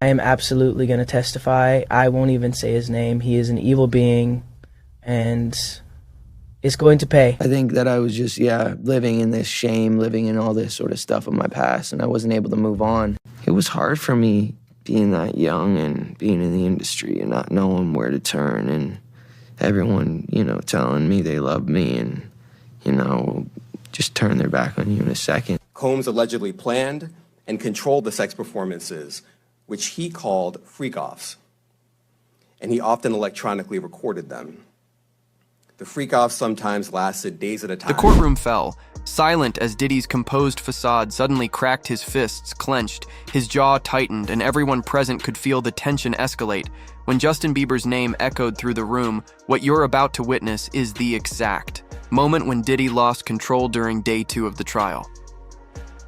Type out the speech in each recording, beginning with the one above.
I am absolutely going to testify. I won't even say his name. He is an evil being and is going to pay. I think that I was just, living in this shame, living in all this sort of stuff of my past, and I wasn't able to move on. It was hard for me being that young and being in the industry and not knowing where to turn, and everyone, telling me they love me and, just turn their back on you in a second. Combs allegedly planned and controlled the sex performances, which he called freak-offs, and he often electronically recorded them. The freak-offs sometimes lasted days at a time. The courtroom fell, silent as Diddy's composed facade suddenly cracked, his fists clenched, his jaw tightened, and everyone present could feel the tension escalate. When Justin Bieber's name echoed through the room, what you're about to witness is the exact moment when Diddy lost control during day 2 of the trial.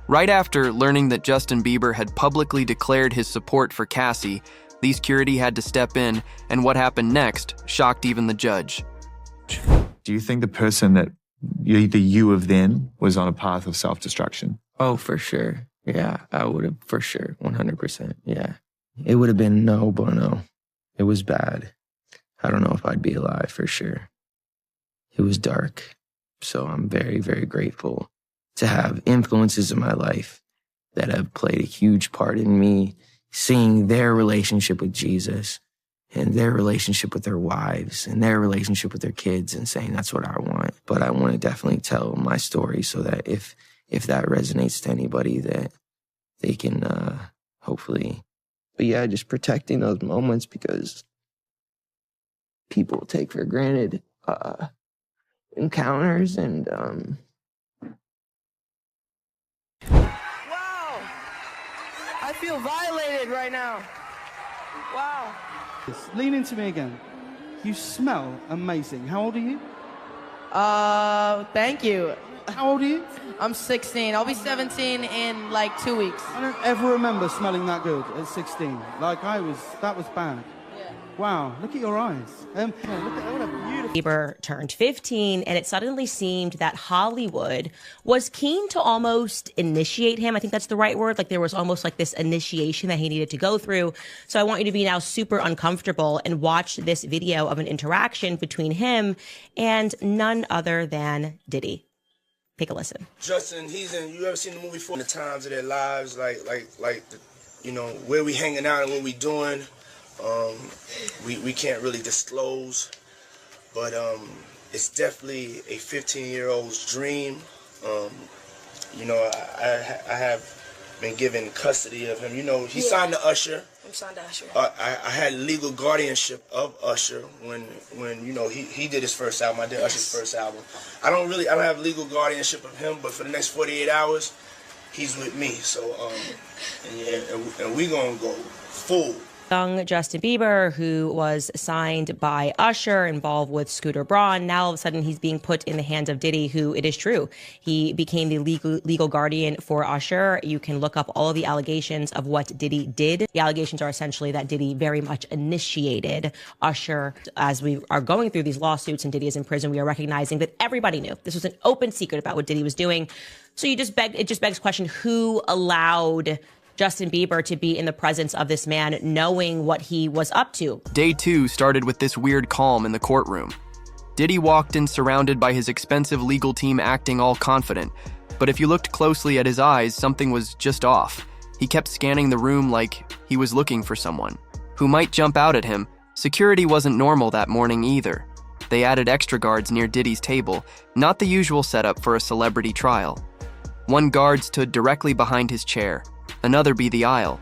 Right after learning that Justin Bieber had publicly declared his support for Cassie, Lee security had to step in, and what happened next shocked even the judge. Do you think the person that the you of then was on a path of self-destruction? Oh, for sure. Yeah, I would have, for sure, 100%. Yeah. It would have been no bueno. It was bad. I don't know if I'd be alive, for sure. It was dark. So I'm very, very grateful to have influences in my life that have played a huge part in me seeing their relationship with Jesus and their relationship with their wives and their relationship with their kids and saying, that's what I want. But I want to definitely tell my story so that if that resonates to anybody, that they can hopefully, but yeah, just protecting those moments, because people take for granted encounters and Wow! I feel violated right now. Wow. Lean into me again. You smell amazing. How old are you? Thank you. How old are you? I'm 16. I'll be 17 in like 2 weeks. I don't ever remember smelling that good at 16. Like that was bad. Yeah. Wow, look at your eyes. Look at what a beautiful... Bieber turned 15, and it suddenly seemed that Hollywood was keen to almost initiate him. I think that's the right word. Like there was almost like this initiation that he needed to go through. So I want you to be now super uncomfortable and watch this video of an interaction between him and none other than Diddy. Take a listen. Justin, you ever seen the movie For the Times of Their Lives, like where we hanging out and what we doing? We can't really disclose, but it's definitely a 15-year-old's dream. I have been given custody of him. He signed to Usher. I'm signed to Usher. I had legal guardianship of Usher when he did his first album. I did Usher's first album. I don't have legal guardianship of him, but for the next 48 hours, he's with me. So and we gonna go full. Young Justin Bieber, who was signed by Usher, involved with Scooter Braun. Now all of a sudden he's being put in the hands of Diddy, who, it is true, he became the legal guardian for Usher. You can look up all of the allegations of what Diddy did. The allegations are essentially that Diddy very much initiated Usher. As we are going through these lawsuits and Diddy is in prison, we are recognizing that everybody knew this was an open secret about what Diddy was doing. So it just begs the question, who allowed Justin Bieber to be in the presence of this man, knowing what he was up to? Day 2 started with this weird calm in the courtroom. Diddy walked in surrounded by his expensive legal team acting all confident, but if you looked closely at his eyes, something was just off. He kept scanning the room like he was looking for someone who might jump out at him. Security wasn't normal that morning either. They added extra guards near Diddy's table, not the usual setup for a celebrity trial. One guard stood directly behind his chair, another be the aisle.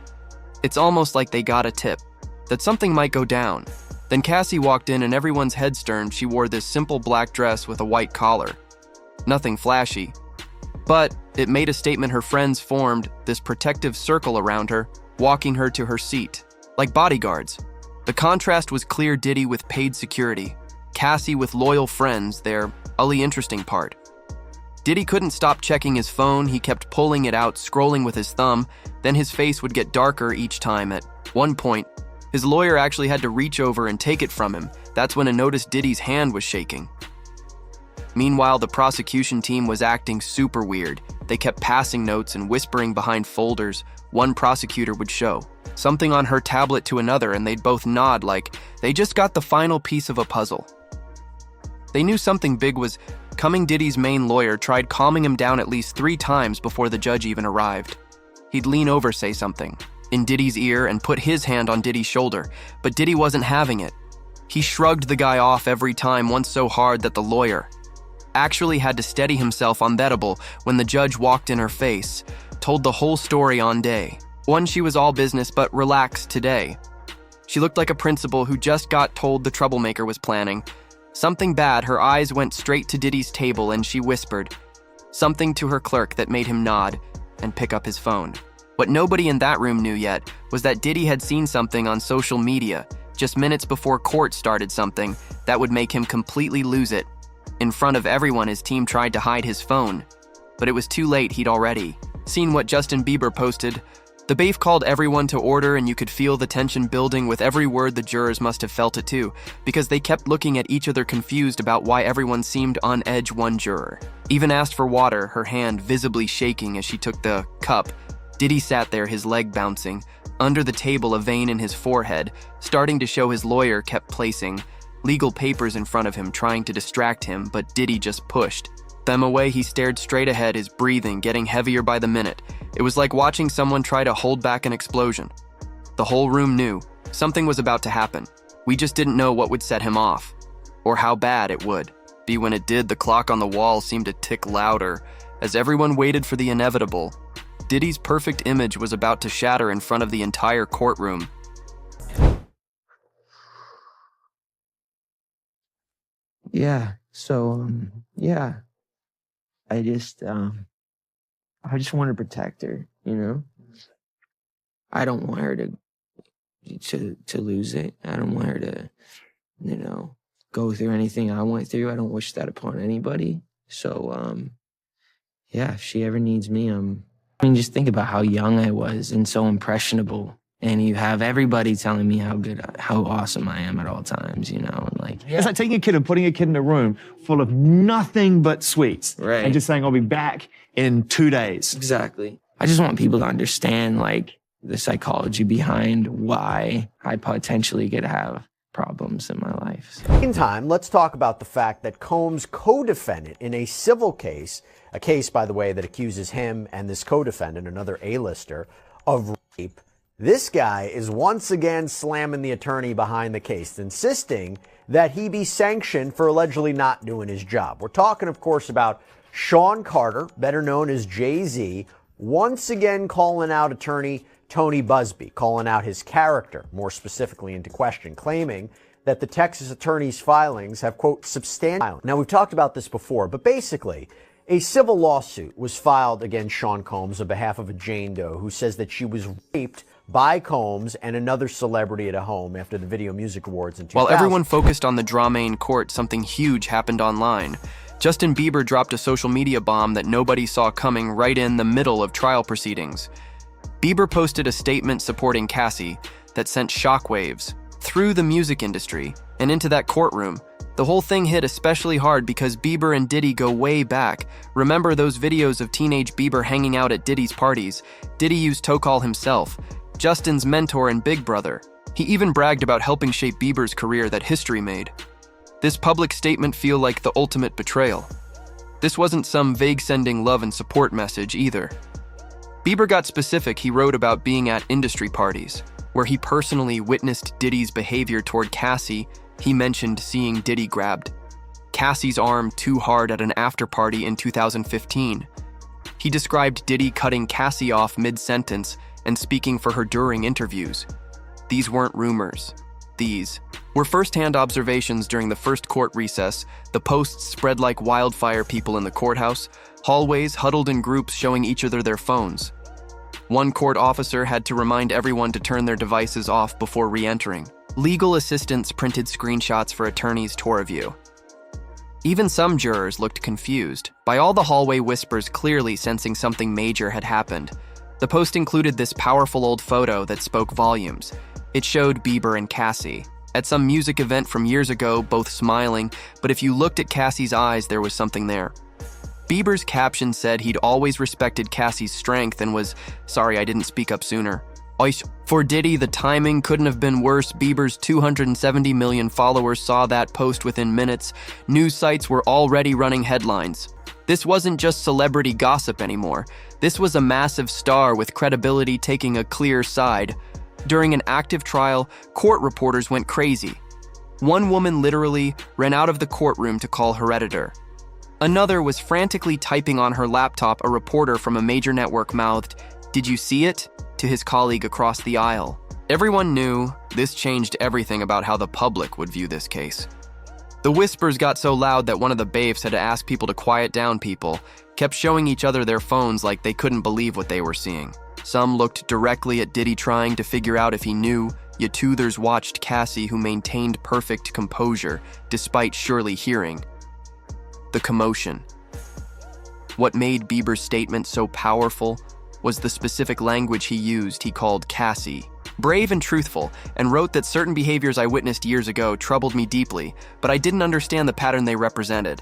It's almost like they got a tip that something might go down. Then Cassie walked in and everyone's heads turned. She wore this simple black dress with a white collar. Nothing flashy, but it made a statement. Her friends formed this protective circle around her, walking her to her seat, like bodyguards. The contrast was clear: Diddy with paid security, Cassie with loyal friends, their only interesting part. Diddy couldn't stop checking his phone. He kept pulling it out, scrolling with his thumb. Then his face would get darker each time. At one point, his lawyer actually had to reach over and take it from him. That's when I noticed Diddy's hand was shaking. Meanwhile, the prosecution team was acting super weird. They kept passing notes and whispering behind folders one prosecutor would show. something on her tablet to another, and they'd both nod like they just got the final piece of a puzzle. They knew something big was coming. Diddy's main lawyer tried calming him down at least 3 times before the judge even arrived. He'd lean over, say something in Diddy's ear, and put his hand on Diddy's shoulder, but Diddy wasn't having it. He shrugged the guy off every time, once so hard that the lawyer actually had to steady himself unbettable when the judge walked in her face, told the whole story on day 1. She was all business but relaxed today. She looked like a principal who just got told the troublemaker was planning something bad. Her eyes went straight to Diddy's table and she whispered something to her clerk that made him nod and pick up his phone. What nobody in that room knew yet was that Diddy had seen something on social media just minutes before court started, something that would make him completely lose it. In front of everyone, his team tried to hide his phone, but it was too late. He'd already seen what Justin Bieber posted. The bafe called everyone to order, and you could feel the tension building with every word. The jurors must have felt it too, because they kept looking at each other confused about why everyone seemed on edge. One juror even asked for water, her hand visibly shaking as she took the cup. Diddy sat there, his leg bouncing. Under the table, a vein in his forehead, starting to show. His lawyer kept placing legal papers in front of him, trying to distract him, but Diddy just pushed them away. He stared straight ahead, his breathing getting heavier by the minute. It was like watching someone try to hold back an explosion. The whole room knew something was about to happen. We just didn't know what would set him off, or how bad it would be. When it did, the clock on the wall seemed to tick louder as everyone waited for the inevitable. Diddy's perfect image was about to shatter in front of the entire courtroom. Yeah. So, yeah. I just want to protect her, you know? I don't want her to lose it. I don't want her to, you know, go through anything I went through. I don't wish that upon anybody. So, yeah, if she ever needs me, I mean, just think about how young I was and so impressionable. And you have everybody telling me how awesome I am at all times, you know, and like. It's like taking a kid and putting a kid in a room full of nothing but sweets. Right. And just saying, I'll be back in 2 days. Exactly. I just want people to understand, like, the psychology behind why I potentially could have problems in my life. In time, let's talk about the fact that Combs' co-defendant in a civil case, a case, by the way, that accuses him and this co-defendant, another A-lister, of rape. This guy is once again slamming the attorney behind the case, insisting that he be sanctioned for allegedly not doing his job. We're talking, of course, about Sean Carter, better known as Jay-Z, once again calling out attorney Tony Busby, calling out his character, more specifically into question, claiming that the Texas attorney's filings have, quote, substantial. Now, we've talked about this before, but basically, a civil lawsuit was filed against Sean Combs on behalf of a Jane Doe who says that she was raped by Combs and another celebrity at a home after the Video Music Awards in 2000. While everyone focused on the drama in court, something huge happened online. Justin Bieber dropped a social media bomb that nobody saw coming right in the middle of trial proceedings. Bieber posted a statement supporting Cassie that sent shockwaves through the music industry and into that courtroom. The whole thing hit especially hard because Bieber and Diddy go way back. Remember those videos of teenage Bieber hanging out at Diddy's parties? Diddy used Tokal himself, Justin's mentor and big brother. He even bragged about helping shape Bieber's career that history made. This public statement feel like the ultimate betrayal. This wasn't some vague sending love and support message either. Bieber got specific. He wrote about being at industry parties, where he personally witnessed Diddy's behavior toward Cassie. He mentioned seeing Diddy grabbed Cassie's arm too hard at an after-party in 2015. He described Diddy cutting Cassie off mid-sentence and speaking for her during interviews. These weren't rumors. These were first-hand observations during the first court recess. The posts spread like wildfire. People in the courthouse hallways huddled in groups, showing each other their phones. One court officer had to remind everyone to turn their devices off before re-entering. Legal assistants printed screenshots for attorneys to review. Even some jurors looked confused by all the hallway whispers, clearly sensing something major had happened. The post included this powerful old photo that spoke volumes. It showed Bieber and Cassie at some music event from years ago, both smiling, but if you looked at Cassie's eyes, there was something there. Bieber's caption said he'd always respected Cassie's strength and was sorry I didn't speak up sooner. For Diddy, the timing couldn't have been worse. Bieber's 270 million followers saw that post within minutes. News sites were already running headlines. This wasn't just celebrity gossip anymore. This was a massive star with credibility taking a clear side. During an active trial, court reporters went crazy. One woman literally ran out of the courtroom to call her editor. Another was frantically typing on her laptop. A reporter from a major network mouthed, "Did you see it?" to his colleague across the aisle. Everyone knew this changed everything about how the public would view this case. The whispers got so loud that one of the baifs had to ask people to quiet down. People kept showing each other their phones like they couldn't believe what they were seeing. Some looked directly at Diddy trying to figure out if he knew, yet others watched Cassie, who maintained perfect composure despite surely hearing the commotion. What made Bieber's statement so powerful was the specific language he used. He called Cassie brave and truthful, and wrote that certain behaviors I witnessed years ago troubled me deeply, but I didn't understand the pattern they represented.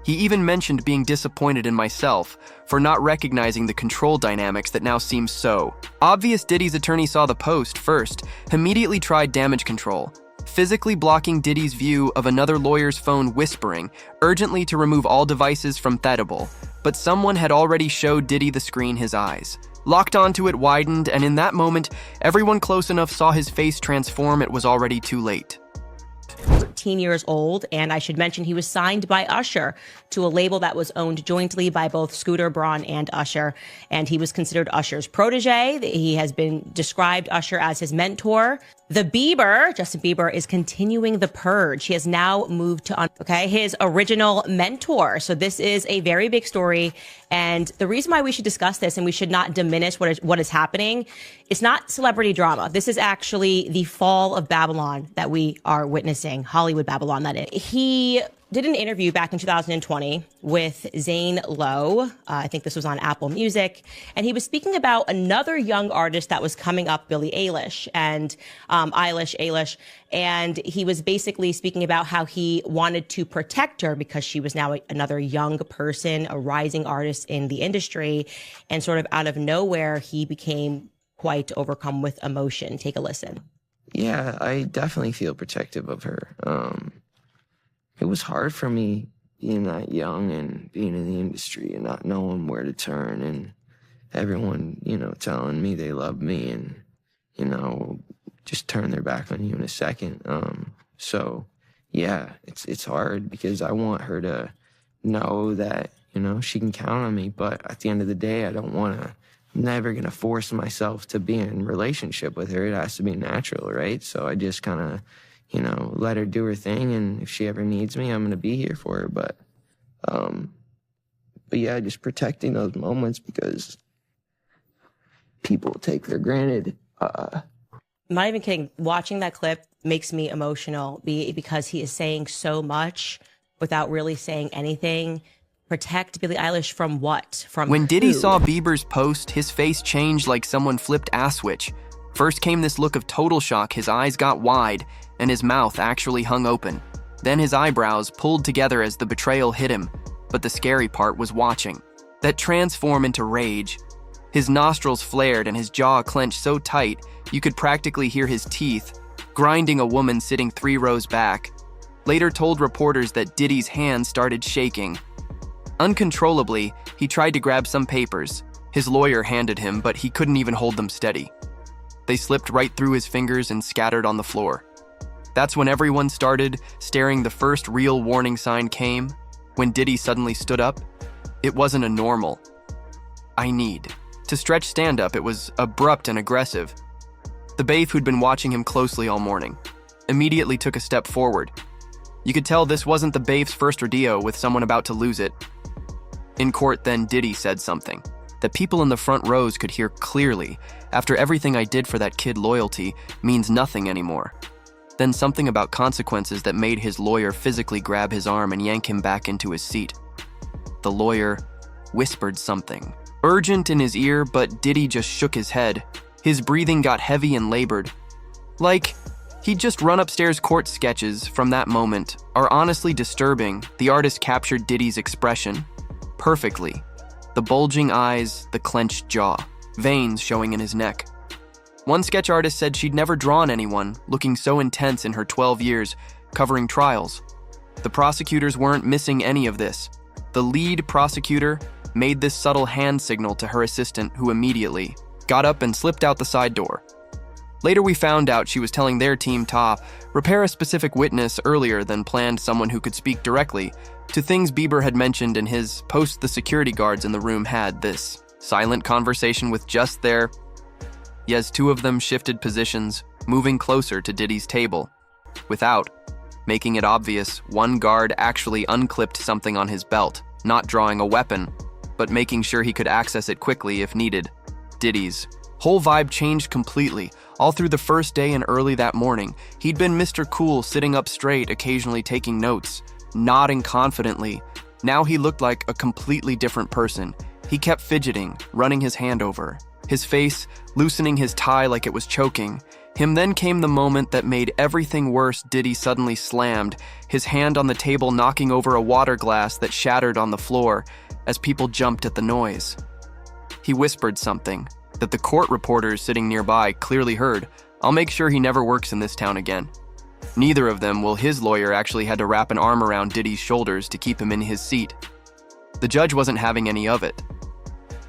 He even mentioned being disappointed in myself for not recognizing the control dynamics that now seem so obvious. Diddy's attorney saw the post first, immediately tried damage control, physically blocking Diddy's view of another lawyer's phone, whispering urgently to remove all devices from Thedable. But someone had already showed Diddy the screen. His eyes locked onto it, widened, and in that moment, everyone close enough saw his face transform. It was already too late. 13 years old, and I should mention he was signed by Usher to a label that was owned jointly by both Scooter Braun and Usher, and he was considered Usher's protege. He has been described Usher as his mentor. The Bieber, Justin Bieber, is continuing the purge. He has now moved to his original mentor. So this is a very big story, and the reason why we should discuss this and we should not diminish what is happening, it's not celebrity drama. This is actually the fall of Babylon that we are witnessing, Hollywood Babylon, that is. He did an interview back in 2020 with Zane Lowe. I think this was on Apple Music. And he was speaking about another young artist that was coming up, Billie Eilish, and Eilish. And he was basically speaking about how he wanted to protect her because she was now another young person, a rising artist in the industry. And sort of out of nowhere, he became quite overcome with emotion. Take a listen. Yeah, I definitely feel protective of her. It was hard for me being that young and being in the industry and not knowing where to turn, and everyone, telling me they love me and, just turn their back on you in a second. So yeah, it's hard because I want her to know that, she can count on me. But at the end of the day, I'm never going to force myself to be in a relationship with her. It has to be natural, right? So I just kind of, let her do her thing, and if she ever needs me, I'm going to be here for her. But yeah, just protecting those moments because people take for granted. I'm not even kidding. Watching that clip makes me emotional because he is saying so much without really saying anything. Protect Billie Eilish from what? When Diddy saw Bieber's post, his face changed like someone flipped a switch. First came this look of total shock. His eyes got wide, and his mouth actually hung open. Then his eyebrows pulled together as the betrayal hit him. But the scary part was watching that transform into rage. His nostrils flared and his jaw clenched so tight you could practically hear his teeth grinding. A woman sitting 3 rows back later told reporters that Diddy's hands started shaking. Uncontrollably, he tried to grab some papers. His lawyer handed him, but he couldn't even hold them steady. They slipped right through his fingers and scattered on the floor. That's when everyone started staring. The first real warning sign came when Diddy suddenly stood up. It wasn't a normal "I need" to stretch stand up. It was abrupt and aggressive. The baif, who'd been watching him closely all morning, immediately took a step forward. You could tell this wasn't the baif's first rodeo with someone about to lose it. In court, then, Diddy said something that people in the front rows could hear clearly. "After everything I did for that kid, loyalty means nothing anymore." Then something about consequences that made his lawyer physically grab his arm and yank him back into his seat. The lawyer whispered something urgent in his ear, but Diddy just shook his head. His breathing got heavy and labored. Like he'd just run upstairs. Court sketches from that moment are honestly disturbing. The artist captured Diddy's expression perfectly. The bulging eyes, the clenched jaw, veins showing in his neck. One sketch artist said she'd never drawn anyone looking so intense in her 12 years covering trials. The prosecutors weren't missing any of this. The lead prosecutor made this subtle hand signal to her assistant, who immediately got up and slipped out the side door. Later we found out she was telling their team to repair a specific witness earlier than planned, someone who could speak directly to things Bieber had mentioned in his post. The security guards in the room had this silent conversation with just their yes, two of them shifted positions, moving closer to Diddy's table. Without making it obvious, one guard actually unclipped something on his belt, not drawing a weapon, but making sure he could access it quickly if needed. Diddy's whole vibe changed completely. All through the first day and early that morning, he'd been Mr. Cool, sitting up straight, occasionally taking notes, nodding confidently. Now he looked like a completely different person. He kept fidgeting, running his hand over his face, loosening his tie like it was choking him. Then came the moment that made everything worse. Diddy suddenly slammed his hand on the table, knocking over a water glass that shattered on the floor as people jumped at the noise. He whispered something that the court reporters sitting nearby clearly heard. "I'll make sure he never works in this town again." Neither of them will. His lawyer actually had to wrap an arm around Diddy's shoulders to keep him in his seat. The judge wasn't having any of it.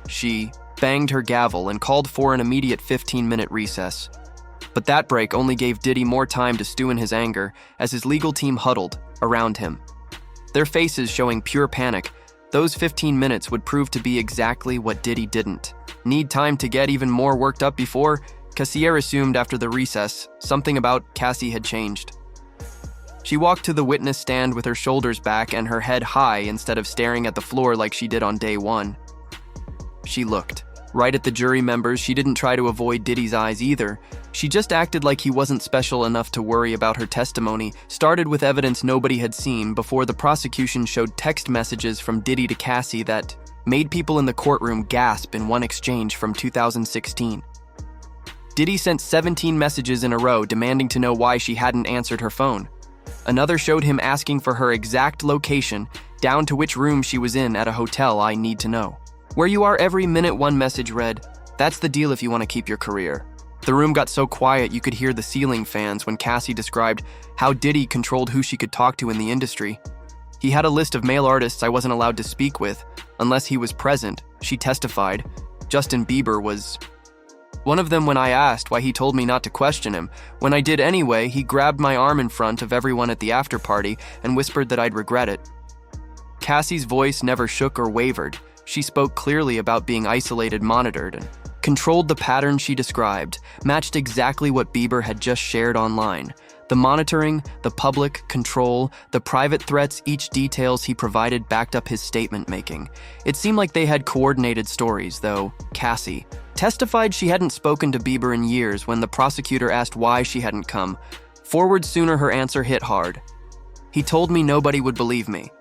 She banged her gavel and called for an immediate 15-minute recess. But that break only gave Diddy more time to stew in his anger as his legal team huddled around him, their faces showing pure panic. Those 15 minutes would prove to be exactly what Diddy didn't need time to get even more worked up before. Cassie assumed after the recess something about Cassie had changed. She walked to the witness stand with her shoulders back and her head high instead of staring at the floor like she did on day one. She looked right at the jury members. She didn't try to avoid Diddy's eyes either. She just acted like he wasn't special enough to worry about her testimony. Started with evidence nobody had seen before. The prosecution showed text messages from Diddy to Cassie that made people in the courtroom gasp in one exchange from 2016. Diddy sent 17 messages in a row demanding to know why she hadn't answered her phone. Another showed him asking for her exact location, down to which room she was in at a hotel. "I need to know where you are every minute," one message read. "That's the deal if you want to keep your career." The room got so quiet you could hear the ceiling fans when Cassie described how Diddy controlled who she could talk to in the industry. "He had a list of male artists I wasn't allowed to speak with unless he was present," she testified. "Justin Bieber was one of them. When I asked why, he told me not to question him. When I did anyway, he grabbed my arm in front of everyone at the after party and whispered that I'd regret it." Cassie's voice never shook or wavered. She spoke clearly about being isolated, monitored, and controlled. The pattern she described matched exactly what Bieber had just shared online. The monitoring, the public control, the private threats, each details he provided backed up his statement making. It seemed like they had coordinated stories, though. Cassie testified she hadn't spoken to Bieber in years. When the prosecutor asked why she hadn't come forward sooner, her answer hit hard. "He told me nobody would believe me.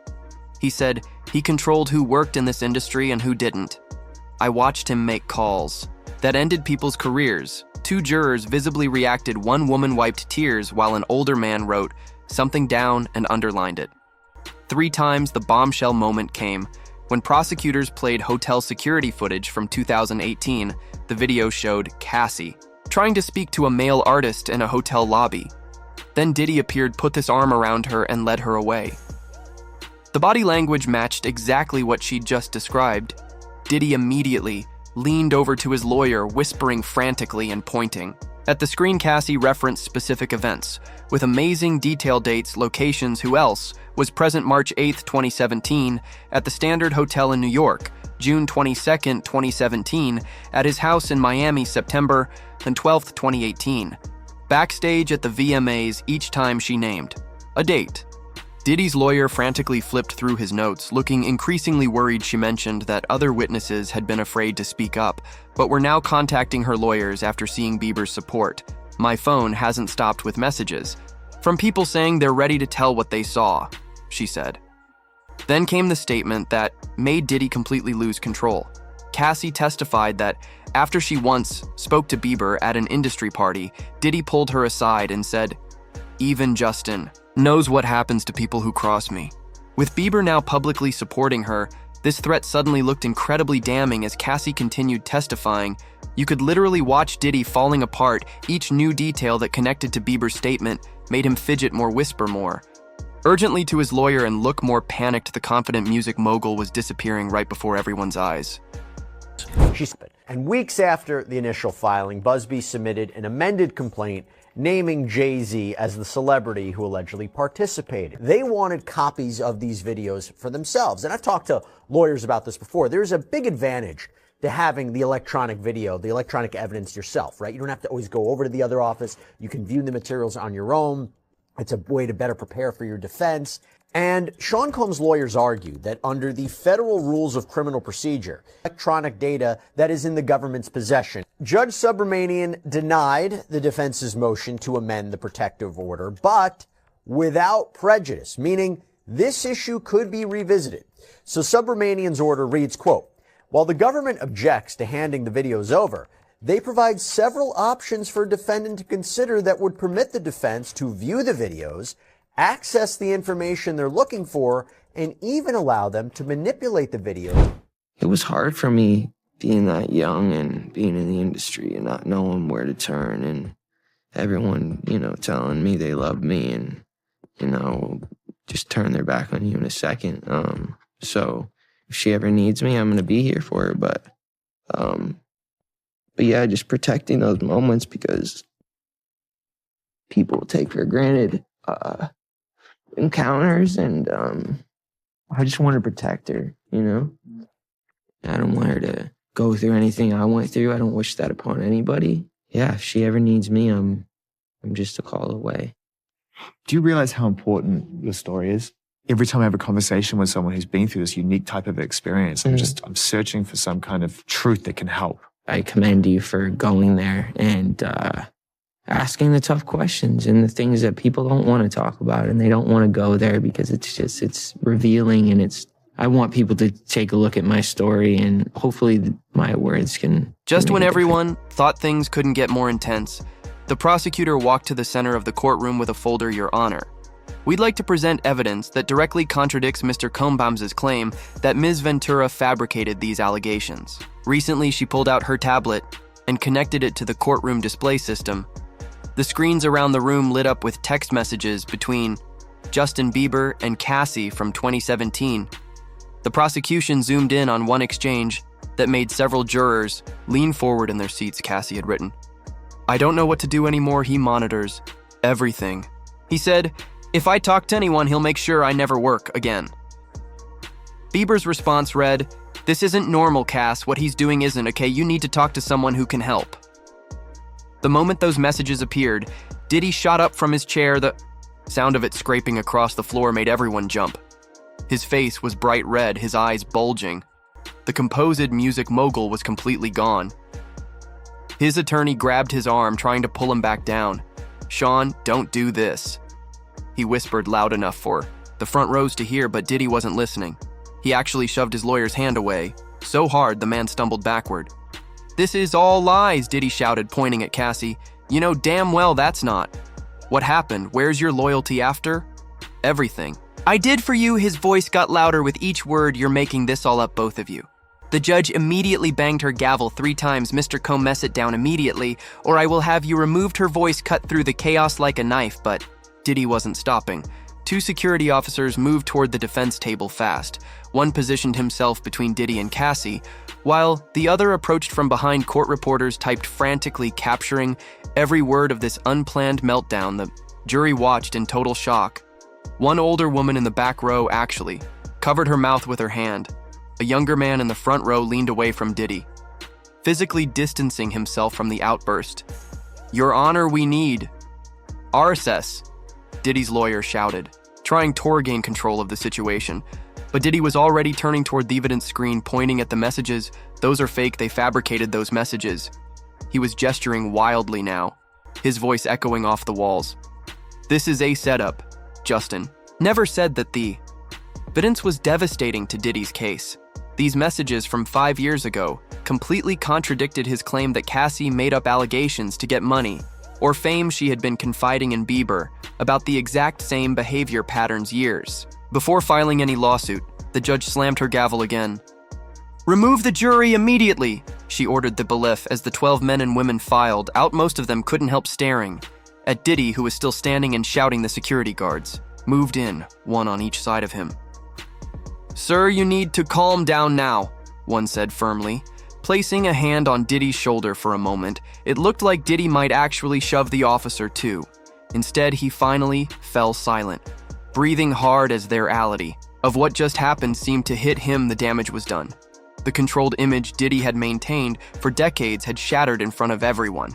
He said he controlled who worked in this industry and who didn't. I watched him make calls that ended people's careers." Two jurors visibly reacted. One woman wiped tears while an older man wrote something down and underlined it. 3 times the bombshell moment came when prosecutors played hotel security footage from 2018. The video showed Cassie trying to speak to a male artist in a hotel lobby. Then Diddy appeared, put this arm around her, and led her away. The body language matched exactly what she'd just described. Diddy immediately leaned over to his lawyer, whispering frantically and pointing at the screen. Cassie referenced specific events with amazing detail, dates, locations. Who else was present? March 8, 2017, at the Standard Hotel in New York. June 22, 2017, at his house in Miami. September 12, 2018. Backstage at the VMAs. Each time she named a date. Diddy's lawyer frantically flipped through his notes, looking increasingly worried. She mentioned that other witnesses had been afraid to speak up, but were now contacting her lawyers after seeing Bieber's support. "My phone hasn't stopped with messages from people saying they're ready to tell what they saw," she said. Then came the statement that made Diddy completely lose control. Cassie testified that after she once spoke to Bieber at an industry party, Diddy pulled her aside and said, "Even Justin knows what happens to people who cross me." With Bieber now publicly supporting her, This threat suddenly looked incredibly damning as Cassie continued testifying. You could literally watch Diddy falling apart. Each new detail that connected to Bieber's statement made him fidget more, whisper more. Urgently to his lawyer and look more panicked, the confident music mogul was disappearing right before everyone's eyes. And weeks after the initial filing, Busby submitted an amended complaint naming Jay-Z as the celebrity who allegedly participated. They wanted copies of these videos for themselves. And I've talked to lawyers about this before. There's a big advantage to having the electronic video, the electronic evidence yourself, right? You don't have to always go over to the other office. You can view the materials on your own. It's a way to better prepare for your defense. And Sean Combs' lawyers argued that under the federal rules of criminal procedure, electronic data that is in the government's possession. Judge Subramanian denied the defense's motion to amend the protective order, but without prejudice, meaning this issue could be revisited. So Subramanian's order reads, quote, while the government objects to handing the videos over, they provide several options for a defendant to consider that would permit the defense to view the videos, access the information they're looking for, and even allow them to manipulate the video. It was hard for me being that young and being in the industry and not knowing where to turn, and everyone, telling me they love me and, just turn their back on you in a second. So if she ever needs me, I'm going to be here for her. But yeah, just protecting those moments because people take for granted encounters, and I just want to protect her, I don't want her to go through anything I went through. I don't wish that upon anybody. Yeah, if she ever needs me, I'm just a call away. Do you realize how important your story is? Every time I have a conversation with someone who's been through this unique type of experience, I'm searching for some kind of truth that can help. I commend you for going there and asking the tough questions and the things that people don't want to talk about, and they don't want to go there because it's revealing, and I want people to take a look at my story, and hopefully my words can... Just when everyone thought things couldn't get more intense, the prosecutor walked to the center of the courtroom with a folder, Your Honor. We'd like to present evidence that directly contradicts Mr. Combs' claim that Ms. Ventura fabricated these allegations. Recently, she pulled out her tablet and connected it to the courtroom display system. The screens around the room lit up with text messages between Justin Bieber and Cassie from 2017. The prosecution zoomed in on one exchange that made several jurors lean forward in their seats. Cassie had written, I don't know what to do anymore. He monitors everything. He said, if I talk to anyone, he'll make sure I never work again. Bieber's response read, this isn't normal, Cass. What he's doing isn't okay. You need to talk to someone who can help. The moment those messages appeared, Diddy shot up from his chair. The sound of it scraping across the floor made everyone jump. His face was bright red, his eyes bulging. The composed music mogul was completely gone. His attorney grabbed his arm, trying to pull him back down. Sean, don't do this. He whispered loud enough for the front rows to hear, but Diddy wasn't listening. He actually shoved his lawyer's hand away, so hard the man stumbled backward. This is all lies, Diddy shouted, pointing at Cassie. You know damn well that's not. What happened? Where's your loyalty after? Everything. I did for you. His voice got louder with each word. You're making this all up, both of you. The judge immediately banged her gavel 3 times. Mr. Combs, sit down immediately, or I will have you removed. Her voice cut through the chaos like a knife, but Diddy wasn't stopping. 2 security officers moved toward the defense table fast. One positioned himself between Diddy and Cassie, while the other approached from behind. Court reporters typed frantically, capturing every word of this unplanned meltdown. The jury watched in total shock. One older woman in the back row actually covered her mouth with her hand. A younger man in the front row leaned away from Diddy, physically distancing himself from the outburst. Your Honor, we need RSS, Diddy's lawyer shouted, trying to regain control of the situation. But Diddy was already turning toward the evidence screen, pointing at the messages. Those are fake. They fabricated those messages. He was gesturing wildly now, his voice echoing off the walls. This is a setup. Justin never said that the evidence was devastating to Diddy's case. These messages from 5 years ago completely contradicted his claim that Cassie made up allegations to get money or fame. She had been confiding in Bieber about the exact same behavior patterns years Before filing any lawsuit, the judge slammed her gavel again. "Remove the jury immediately," she ordered the bailiff as the 12 men and women filed out. Most of them couldn't help staring at Diddy, who was still standing and shouting. The security guards moved in, one on each side of him. "Sir, you need to calm down now," one said firmly. Placing a hand on Diddy's shoulder for a moment, it looked like Diddy might actually shove the officer too. Instead, he finally fell silent, breathing hard as their reality of what just happened seemed to hit him. The damage was done. The controlled image Diddy had maintained for decades had shattered in front of everyone.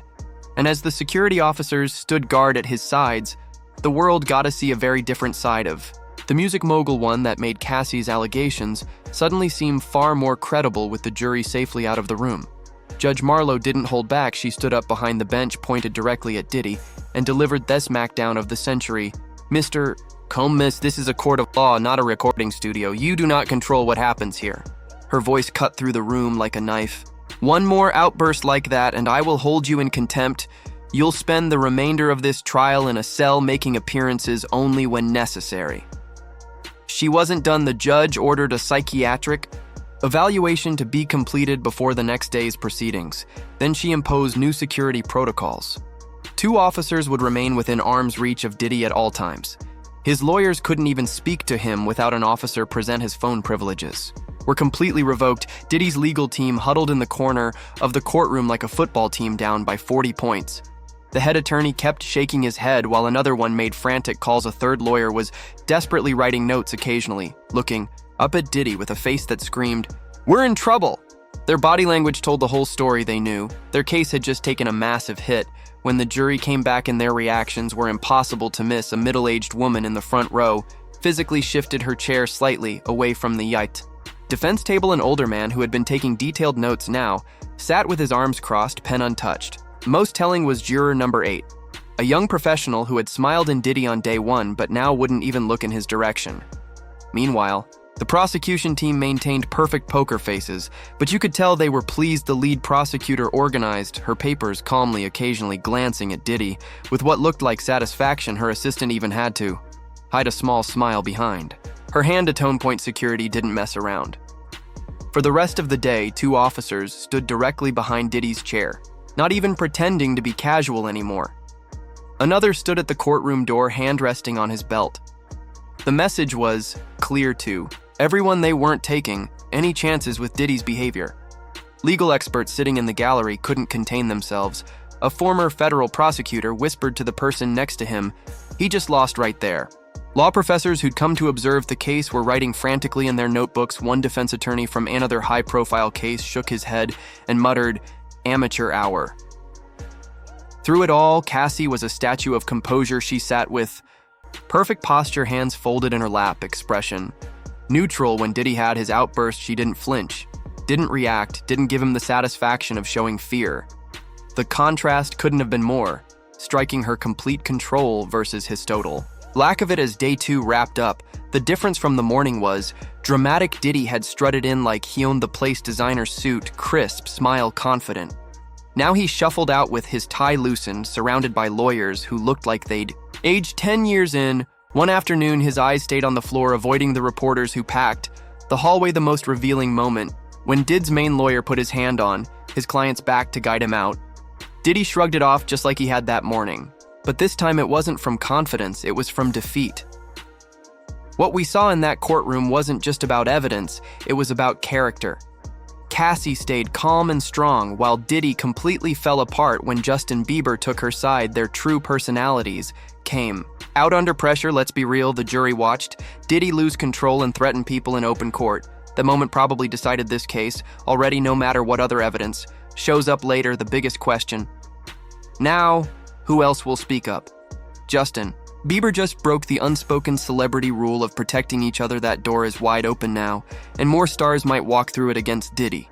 And as the security officers stood guard at his sides, the world got to see a very different side of the music mogul, one that made Cassie's allegations suddenly seem far more credible with the jury safely out of the room. Judge Marlowe didn't hold back. She stood up behind the bench, pointed directly at Diddy, and delivered the smackdown of the century. "Mr. Combs, this is a court of law, not a recording studio. You do not control what happens here." Her voice cut through the room like a knife. "One more outburst like that, and I will hold you in contempt. You'll spend the remainder of this trial in a cell, making appearances only when necessary." She wasn't done. The judge ordered a psychiatric evaluation to be completed before the next day's proceedings. Then she imposed new security protocols. 2 officers would remain within arm's reach of Diddy at all times. His lawyers couldn't even speak to him without an officer present. His phone privileges were completely revoked. Diddy's legal team huddled in the corner of the courtroom like a football team down by 40 points. The head attorney kept shaking his head while another one made frantic calls. A third lawyer was desperately writing notes, occasionally looking up at Diddy with a face that screamed, "We're in trouble." Their body language told the whole story. They knew their case had just taken a massive hit. When the jury came back, and their reactions were impossible to miss, a middle-aged woman in the front row physically shifted her chair slightly away from the defense table. An older man who had been taking detailed notes now sat with his arms crossed, pen untouched. Most telling was juror number 8, a young professional who had smiled in Diddy on day 1 but now wouldn't even look in his direction. Meanwhile, the prosecution team maintained perfect poker faces, but you could tell they were pleased. The lead prosecutor organized her papers calmly, occasionally glancing at Diddy with what looked like satisfaction. Her assistant even had to hide a small smile behind her hand. A tone point security didn't mess around. For the rest of the day, 2 officers stood directly behind Diddy's chair, not even pretending to be casual anymore. Another stood at the courtroom door, hand resting on his belt. The message was clear to everyone: they weren't taking any chances with Diddy's behavior. Legal experts sitting in the gallery couldn't contain themselves. A former federal prosecutor whispered to the person next to him, "He just lost right there." Law professors who'd come to observe the case were writing frantically in their notebooks. One defense attorney from another high-profile case shook his head and muttered, "Amateur hour." Through it all, Cassie was a statue of composure. She sat with perfect posture, hands folded in her lap, expression neutral. When Diddy had his outburst, she didn't flinch, didn't react, didn't give him the satisfaction of showing fear. The contrast couldn't have been more, striking her complete control versus his total lack of it. As day 2 wrapped up, the difference from the morning was dramatic. Diddy had strutted in like he owned the place, designer suit, crisp, smile, confident. Now he shuffled out with his tie loosened, surrounded by lawyers who looked like they'd aged 10 years in. One afternoon, his eyes stayed on the floor, avoiding the reporters who packed the hallway. The most revealing moment, when Did's main lawyer put his hand on his client's back to guide him out. Diddy shrugged it off just like he had that morning. But this time it wasn't from confidence, it was from defeat. What we saw in that courtroom wasn't just about evidence, it was about character. Cassie stayed calm and strong, while Diddy completely fell apart when Justin Bieber took her side. Their true personalities came out under pressure. Let's be real, the jury watched Diddy lose control and threaten people in open court. The moment probably decided this case already, no matter what other evidence shows up later. The biggest question now, who else will speak up? Justin Bieber just broke the unspoken celebrity rule of protecting each other. That door is wide open now, and more stars might walk through it against Diddy.